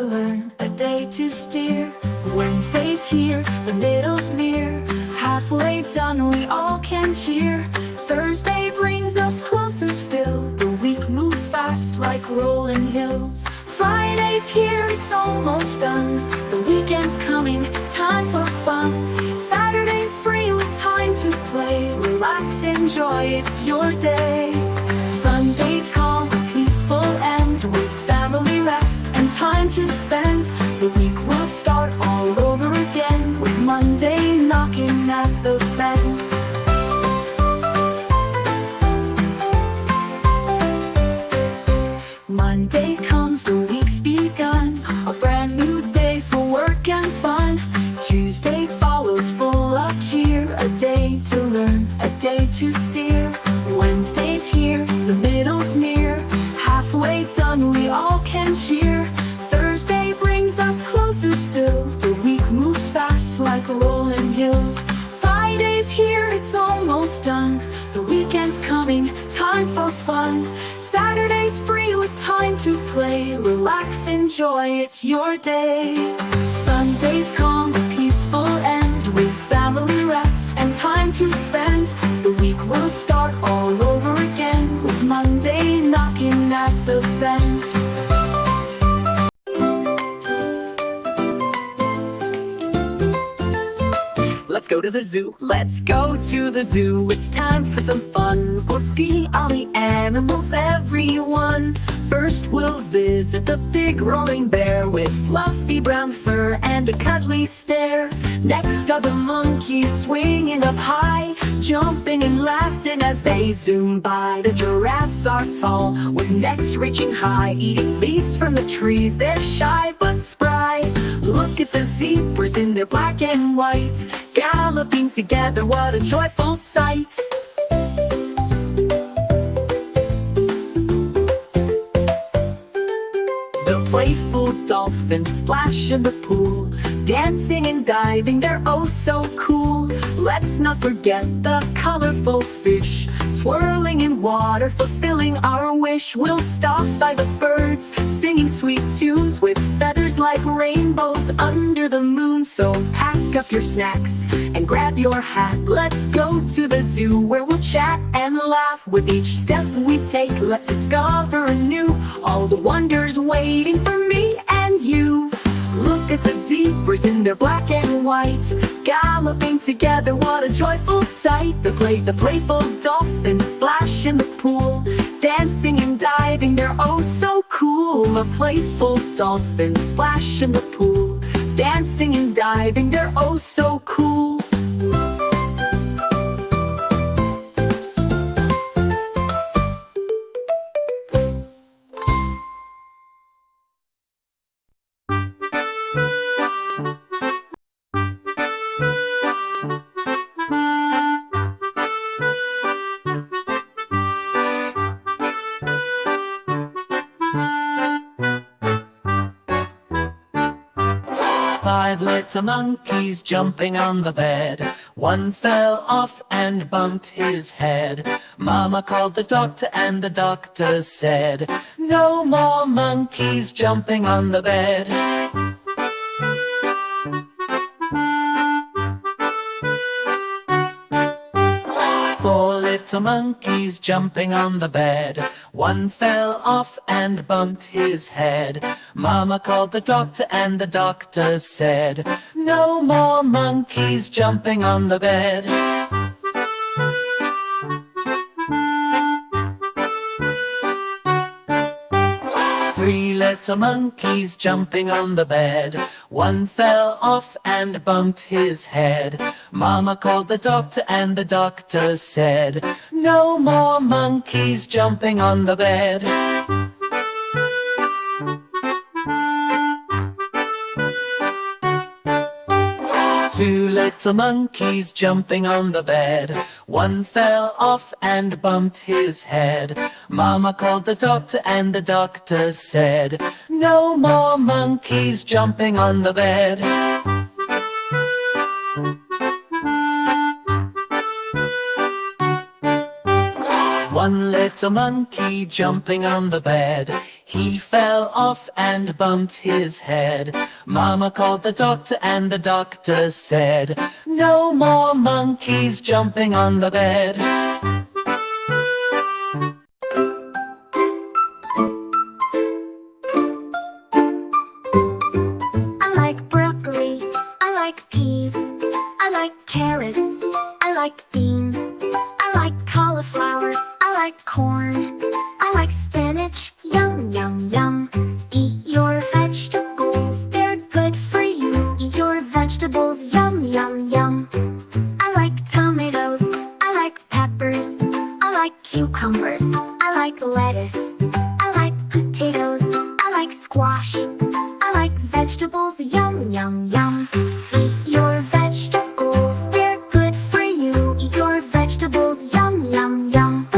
learn, a day to steer. Wednesday's here, the middle's near. Halfway done, we all can cheer. Thursday brings us closer still. The week moves fast like rolling hills. Friday's here, it's almost done. The weekend's coming, time for fun. Saturday's free with time to play. Relax, enjoy, it's your day. Sunday's calm, a peaceful end, with family rest and time to spend. The week will start all over again, with Monday knocking at the bend. Monday comes, the week's begun, a brand new day for work and fun. Tuesday follows full of cheer, a day to learn, a day to steer. Wednesday's here, the middle's near. Halfway done, we all can cheer. Thursday brings us closer still. The week moves fast like rolling hills. Friday's here, it's almost done. The weekend's coming, time for fun. Saturday's free with time to play. Relax, enjoy, it's your day. Sunday's calm, a peaceful end, with family rest and time to spend. The week will start all over again, with Monday knocking at the bend. Let's go to the zoo. Let's go to the zoo. It's time for some fun. We'll see all the animals, everyone. First we'll visit the big rolling bear, with fluffy brown fur and a cuddly stare. Next are the monkeys swinging up high, jumping and laughing as they zoom by. The giraffes are tall, with necks reaching high, eating leaves from the trees. They're shy but spry. Look at the zebras in their black and white, galloping together, what a joyful sight. The playful dolphins splash in the pool, dancing and diving, they're oh so cool. Let's not forget the colorful fish, swirling in water, fulfilling our wish. We'll stop by the birds, singing sweet tunes, with feathers like rainbows under the moon. So pack up your snacks and grab your hat. Let's go to the zoo, where we'll chat and laugh. With each step we take, let's discover anew all the wonders waiting for me and you. Look at the zebras in their black and white, galloping together, what a joyful sight. The playful dolphins splash in the pool, dancing and diving, they're oh so cool. The playful dolphins splash in the pool, dancing and diving, they're oh so cool. Five little monkeys jumping on the bed. One fell off and bumped his head. Mama called the doctor and the doctor said, no more monkeys jumping on the bed. Four little monkeys jumping on the bed. One fell off and bumped his head. Mama called the doctor and the doctor said, no more monkeys jumping on the bed. Three little monkeys jumping on the bed. One fell off and bumped his head. Mama called the doctor and the doctor said, no more monkeys jumping on the bed. Two little monkeys jumping on the bed. One fell off and bumped his head. Mama called the doctor and the doctor said, no more monkeys jumping on the bed. One little monkey jumping on the bed. He fell off and bumped his head. Mama called the doctor and the doctor said, "No more monkeys jumping on the bed." I like broccoli, I like peas, I like carrots, I like beans, I like cauliflower, I like corn, I like spinach, yum, yum, yum. Eat your vegetables, they're good for you. Eat your vegetables, yum, yum, yum. I like tomatoes, I like peppers, I like cucumbers, I like lettuce, I like potatoes, I like squash, I like vegetables, yum, yum, yum. Eat your vegetables, they're good for you. Eat your vegetables, yum, yum, yum.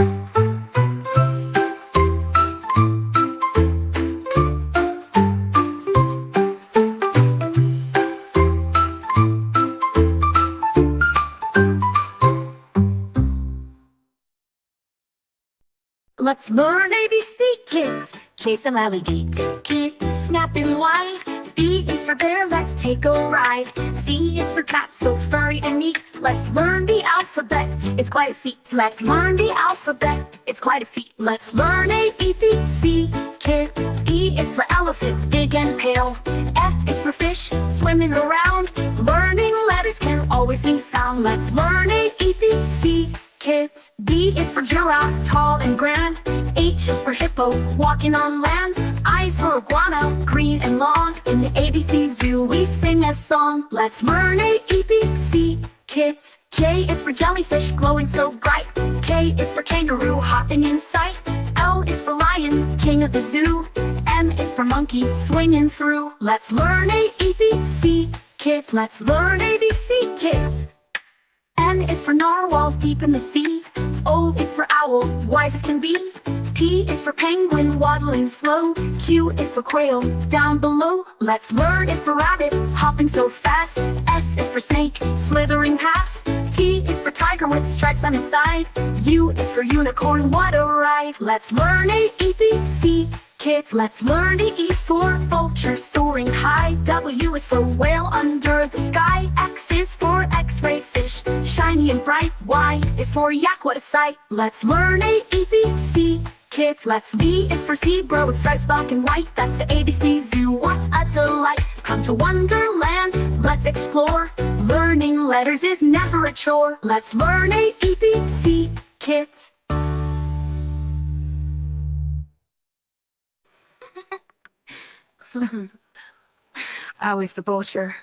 Let's learn ABC, kids. Case and alligate. K, snap and wide. B is for bear, let's take a ride. C is for cat, so furry and neat. Let's learn the alphabet, it's quite a feat. Let's learn the alphabet, it's quite a feat. Let's learn A, B, C, kids. E is for elephant, big and pale. F is for fish, swimming around. Learning letters can always be found. Let's learn A, B, C, kids. B is for giraffe, tall and grand. H is for hippo, walking on land. I is for iguana, green and long. In the ABC Zoo we sing a song. Let's learn A, E, B, C, kids. K is for jellyfish, glowing so bright. K is for kangaroo, hopping in sight. L is for lion, king of the zoo. M is for monkey, swinging through. Let's learn A, E, B, C, kids. Let's learn ABC, kids. N is for narwhal, deep in the sea. O is for owl, wise as can be. P is for penguin, waddling slow. Q is for quail, down below. Let's learn is for rabbit, hopping so fast. S is for snake, slithering past. T is for tiger with stripes on his side. U is for unicorn, what a ride. Let's learn A, E, B, C, kids. Let's learn the E is for vulture, soaring high. W is for whale under the sky. X is for x-ray fish, shiny and bright. Y is for yak, what a sight. Let's learn A, E, B, C, kids. Let's V is for zebra with stripes black and white. That's the ABC Zoo, what a delight. Come to Wonderland, let's explore. Learning letters is never a chore. Let's learn A, E, B, C, kids. I was the vulture.